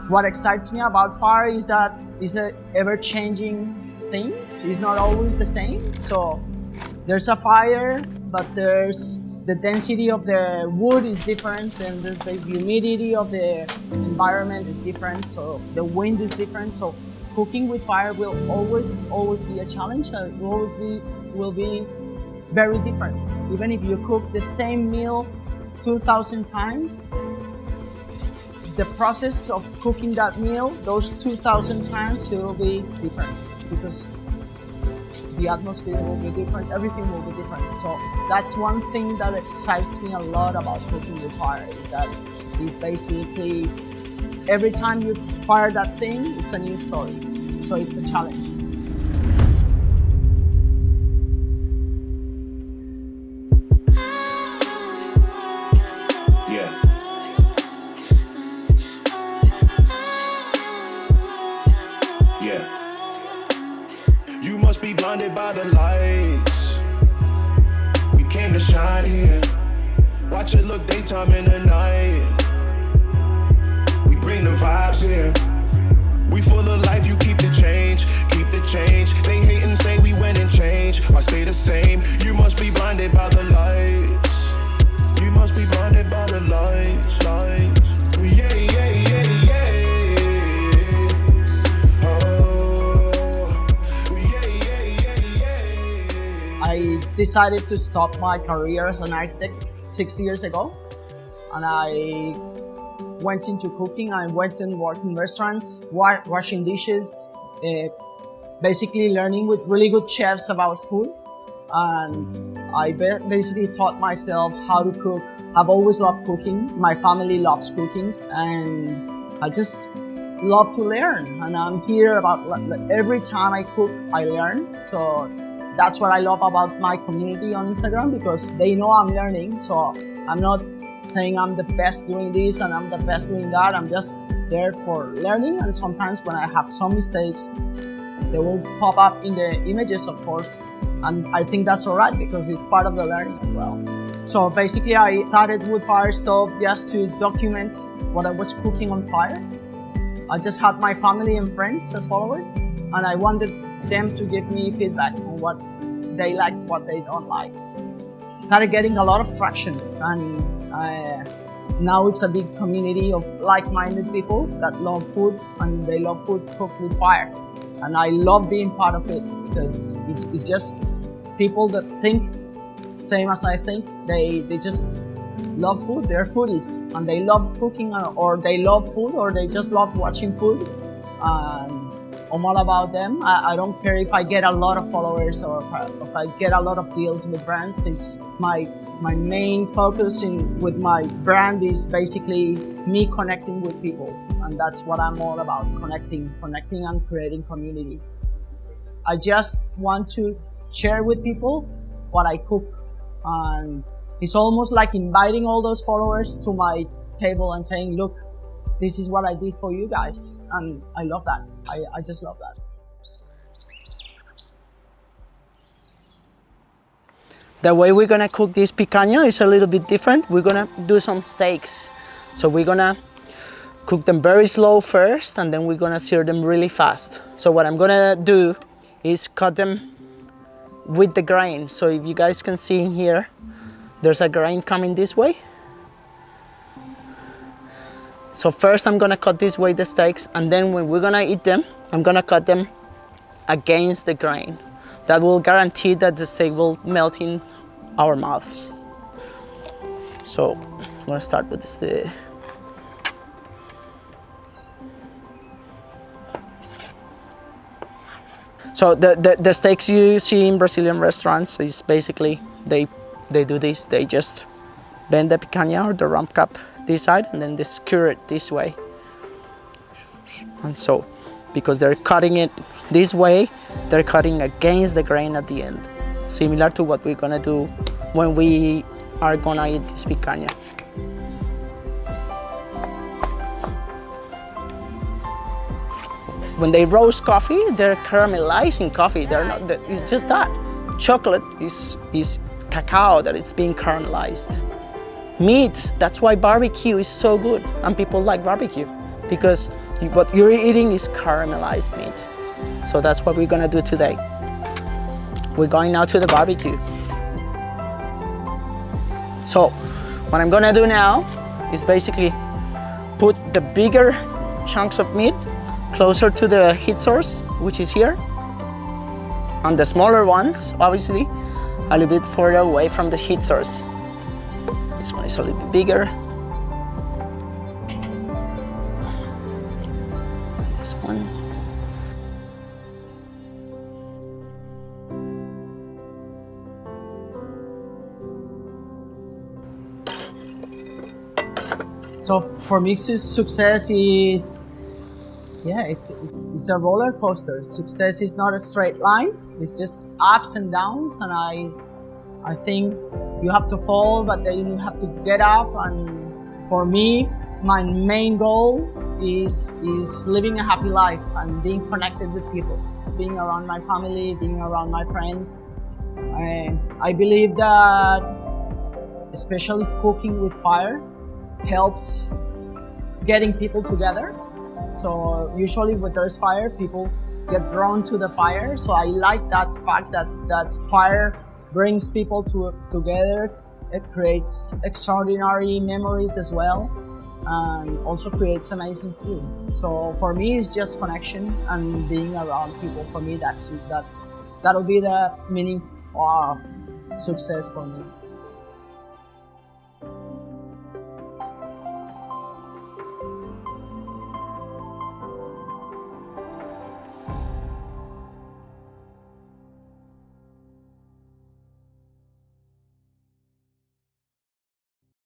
What excites me about fire is that it's an ever-changing thing. It's not always the same. So there's a fire, but there's the density of the wood is different, and the humidity of the environment is different, so the wind is different. So cooking with fire will always be a challenge, and will be very different. Even if you cook the same meal 2,000 times, the process of cooking that meal, those 2,000 times, it will be different because the atmosphere will be different, everything will be different. So that's one thing that excites me a lot about cooking with fire, is that it's basically every time you fire that thing, it's a new story. So it's a challenge. You must be blinded by the lights. We came to shine here. Watch it look daytime in the night. We bring the vibes here. We full of life, you keep the change, keep the change. They hate and say we went and changed. I say the same. You must be blinded by the lights. You must be blinded by the lights, lights. Yeah, yeah, yeah, yeah. I decided to stop my career as an architect 6 years ago, and I went into cooking. I went and worked in restaurants, washing dishes, basically learning with really good chefs about food. And I basically taught myself how to cook. I've always loved cooking. My family loves cooking, and I just love to learn. And I'm here about every time I cook, I learn. So that's what I love about my community on Instagram, because they know I'm learning. So I'm not saying I'm the best doing this and I'm the best doing that. I'm just there for learning. And sometimes when I have some mistakes, they will pop up in the images, of course. And I think that's all right, because it's part of the learning as well. So basically I started with Fire Stove just to document what I was cooking on fire. I just had my family and friends as followers, and I wanted them to give me feedback on what they like, what they don't like. Started getting a lot of traction, and now it's a big community of like-minded people that love food, and they love food cooked with fire. And I love being part of it, because it's just people that think same as I think. They just love food. They're foodies, and they love cooking, or they love food, or they just love watching food. I'm all about them. I don't care if I get a lot of followers or if I get a lot of deals with brands. It's my main focus with my brand is basically me connecting with people, and that's what I'm all about: connecting and creating community. I just want to share with people what I cook, and it's almost like inviting all those followers to my table and saying, look, this is what I did for you guys. And I love that. I just love that. The way we're gonna cook this picanha is a little bit different. We're gonna do some steaks. So we're gonna cook them very slow first, and then we're gonna sear them really fast. So what I'm gonna do is cut them with the grain. So if you guys can see in here, there's a grain coming this way. So first I'm gonna cut this way the steaks, and then when we're gonna eat them, I'm gonna cut them against the grain. That will guarantee that the steak will melt in our mouths. So I'm gonna start with this. So the steaks you see in Brazilian restaurants is basically, they do this. They just bend the picanha or the rump cap this side, and then they skewer it this way. And so, because they're cutting it this way, they're cutting against the grain at the end, similar to what we're gonna do when we are gonna eat this picanha. When they roast coffee, they're caramelizing coffee. They're not. It's just that chocolate is cacao that it's being caramelized. Meat, that's why barbecue is so good, and people like barbecue, because What you're eating is caramelized meat. So that's what we're gonna do today. We're going now to the barbecue. So what I'm gonna do now is basically put the bigger chunks of meat closer to the heat source, which is here. And the smaller ones, obviously, a little bit further away from the heat source. This one is a little bit bigger. And this one. So for me, success is, yeah, it's a roller coaster. Success is not a straight line. It's just ups and downs, and I think you have to fall, but then you have to get up. And for me, my main goal is living a happy life and being connected with people, being around my family, being around my friends. And I believe that especially cooking with fire helps getting people together. So usually when there's fire, people get drawn to the fire. So I like that fact that fire brings people together. It creates extraordinary memories as well, and also creates amazing food. So for me, it's just connection and being around people. For me, that'll be the meaning of success for me.